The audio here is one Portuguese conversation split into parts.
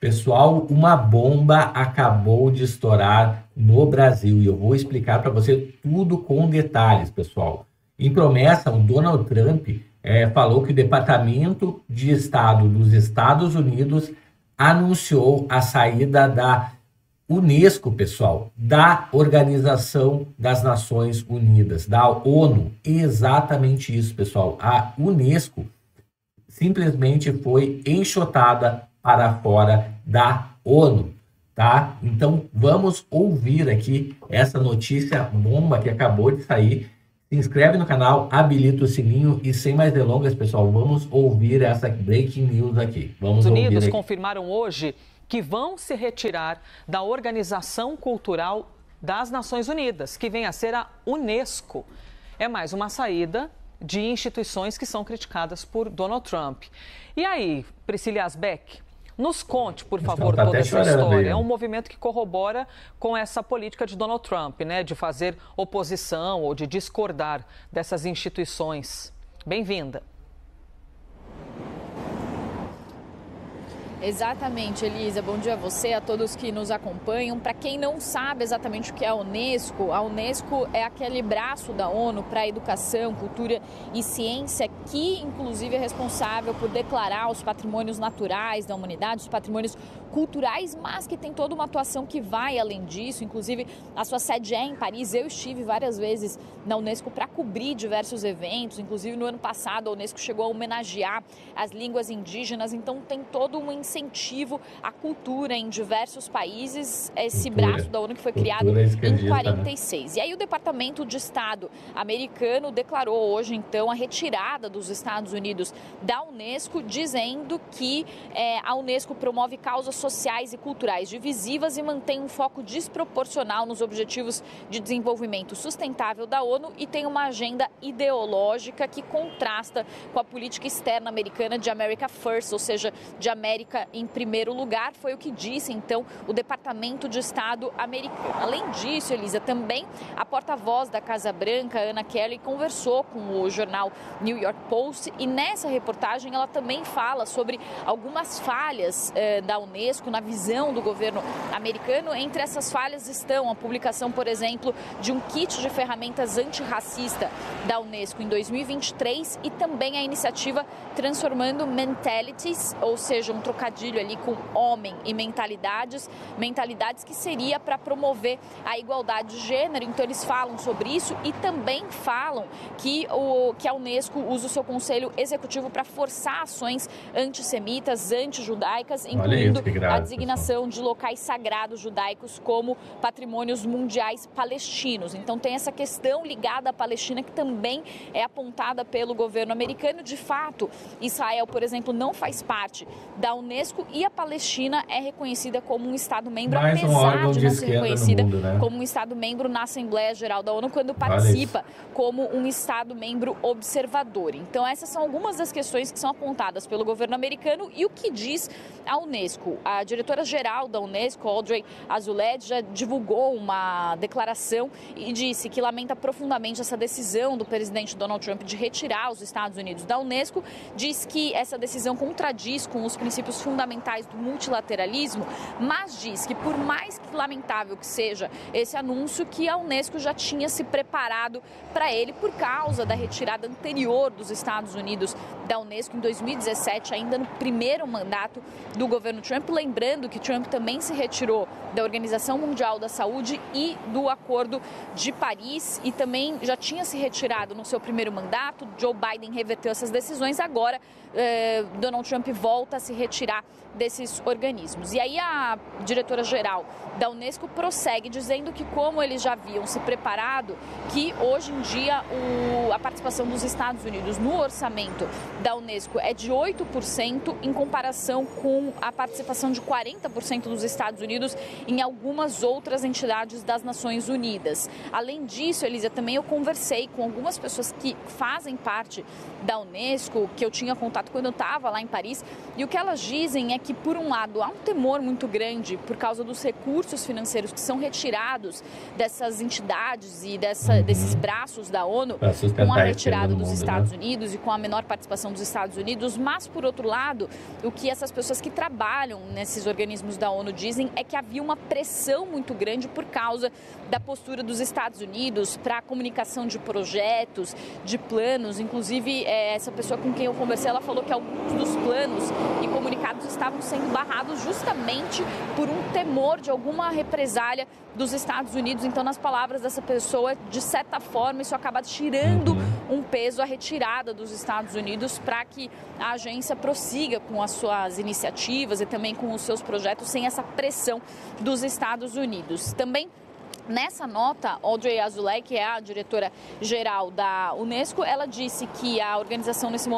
Pessoal, uma bomba acabou de estourar no Brasil e eu vou explicar para você tudo com detalhes, pessoal. Em promessa, o Donald Trump falou que o Departamento de Estado dos Estados Unidos anunciou a saída da Unesco, pessoal, da Organização das Nações Unidas, da ONU. Exatamente isso, pessoal. A Unesco simplesmente foi enxotada para fora da ONU, tá? Então vamos ouvir aqui essa notícia bomba que acabou de sair. Se inscreve no canal, habilita o sininho e sem mais delongas, pessoal, vamos ouvir essa breaking news aqui. Vamos Os ouvir Unidos aqui. confirmaram hoje que vão se retirar da Organização Cultural das Nações Unidas, que vem a ser a Unesco. É mais uma saída de instituições que são criticadas por Donald Trump. E aí, Priscila Asbeck, nos conte, por favor, toda essa história. É um movimento que corrobora com essa política de Donald Trump, né, de fazer oposição ou de discordar dessas instituições. Bem-vinda. Exatamente, Elisa. Bom dia a você, a todos que nos acompanham. Para quem não sabe exatamente o que é a Unesco é aquele braço da ONU para a educação, cultura e ciência, que inclusive é responsável por declarar os patrimônios naturais da humanidade, os patrimônios culturais, mas que tem toda uma atuação que vai além disso. Inclusive, a sua sede é em Paris. Eu estive várias vezes na Unesco para cobrir diversos eventos. Inclusive, no ano passado, a Unesco chegou a homenagear as línguas indígenas. Então, tem todo um incentivo à cultura em diversos países. Esse braço da ONU que foi criado em 46. E aí, o Departamento de Estado americano declarou hoje, então, a retirada dos Estados Unidos da Unesco, dizendo que a Unesco promove causas sociais e culturais divisivas e mantém um foco desproporcional nos objetivos de desenvolvimento sustentável da ONU e tem uma agenda ideológica que contrasta com a política externa americana de America First, ou seja, de América em primeiro lugar. Foi o que disse, então, o Departamento de Estado americano. Além disso, Elisa, também a porta-voz da Casa Branca, Anna Kelly, conversou com o jornal New York Post e nessa reportagem ela também fala sobre algumas falhas da Unesco na visão do governo americano. Entre essas falhas estão a publicação, por exemplo, de um kit de ferramentas antirracista da Unesco em 2023 e também a iniciativa Transformando Mentalities, ou seja, um trocadilho ali com homem e mentalidades que seria para promover a igualdade de gênero. Então eles falam sobre isso e também falam que a Unesco usa o seu conselho executivo para forçar ações antissemitas, antijudaicas, incluindo a designação de locais sagrados judaicos como patrimônios mundiais palestinos. Então tem essa questão ligada à Palestina que também é apontada pelo governo americano. De fato, Israel, por exemplo, não faz parte da Unesco e a Palestina é reconhecida como um Estado-membro, apesar de não ser reconhecida como um Estado-membro na Assembleia Geral da ONU, quando participa como um Estado-membro observador. Então essas são algumas das questões que são apontadas pelo governo americano e o que diz a Unesco. A diretora-geral da Unesco, Audrey Azoulay, já divulgou uma declaração e disse que lamenta profundamente essa decisão do presidente Donald Trump de retirar os Estados Unidos da Unesco. Diz que essa decisão contradiz com os princípios fundamentais do multilateralismo, mas diz que, por mais que lamentável que seja esse anúncio, que a Unesco já tinha se preparado para ele por causa da retirada anterior dos Estados Unidos da Unesco em 2017, ainda no primeiro mandato do governo Trump. Lembrando que Trump também se retirou da Organização Mundial da Saúde e do Acordo de Paris e também já tinha se retirado no seu primeiro mandato. Joe Biden reverteu essas decisões. Agora, Donald Trump volta a se retirar desses organismos. E aí a diretora-geral da Unesco prossegue dizendo que, como eles já haviam se preparado, que hoje em dia a participação dos Estados Unidos no orçamento da Unesco é de 8% em comparação com a participação de 40% dos Estados Unidos em algumas outras entidades das Nações Unidas. Além disso, Elisa, também eu conversei com algumas pessoas que fazem parte da Unesco, que eu tinha contato quando eu estava lá em Paris, e o que elas dizem dizem é que, por um lado, há um temor muito grande por causa dos recursos financeiros que são retirados dessas entidades e desses braços da ONU, com a retirada dos Estados Unidos e com a menor participação dos Estados Unidos. Mas, por outro lado, o que essas pessoas que trabalham nesses organismos da ONU dizem é que havia uma pressão muito grande por causa da postura dos Estados Unidos para a comunicação de projetos, de planos. Inclusive, essa pessoa com quem eu conversei, ela falou que alguns dos planos e comunicados estavam sendo barrados justamente por um temor de alguma represália dos Estados Unidos. Então, nas palavras dessa pessoa, de certa forma, isso acaba tirando um peso à retirada dos Estados Unidos para que a agência prossiga com as suas iniciativas e também com os seus projetos sem essa pressão dos Estados Unidos. Também, nessa nota, Audrey Azoulay, que é a diretora-geral da Unesco, ela disse que a organização nesse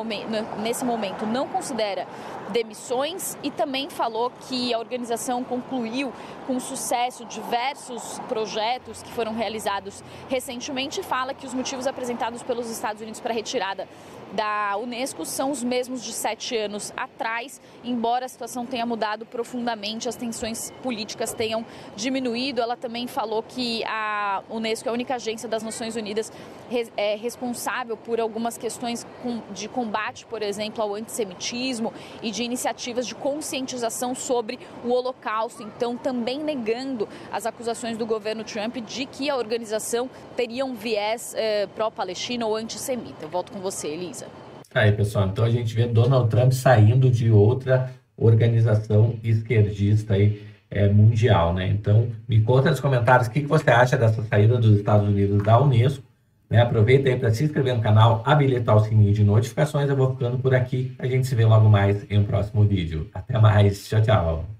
momento não considera demissões e também falou que a organização concluiu com sucesso diversos projetos que foram realizados recentemente e fala que os motivos apresentados pelos Estados Unidos para a retirada da Unesco são os mesmos de 7 anos atrás, embora a situação tenha mudado profundamente, as tensões políticas tenham diminuído. Ela também falou que a Unesco é a única agência das Nações Unidas responsável por algumas questões de combate, por exemplo, ao antissemitismo e de iniciativas de conscientização sobre o Holocausto, então também negando as acusações do governo Trump de que a organização teria um viés pró-Palestina ou antissemita. Eu volto com você, Elisa. Aí, pessoal, então a gente vê Donald Trump saindo de outra organização esquerdista aí, mundial, né? Então, me conta nos comentários o que você acha dessa saída dos Estados Unidos da Unesco, né? Aproveita aí para se inscrever no canal, habilitar o sininho de notificações. Eu vou ficando por aqui. A gente se vê logo mais em um próximo vídeo. Até mais. Tchau, tchau.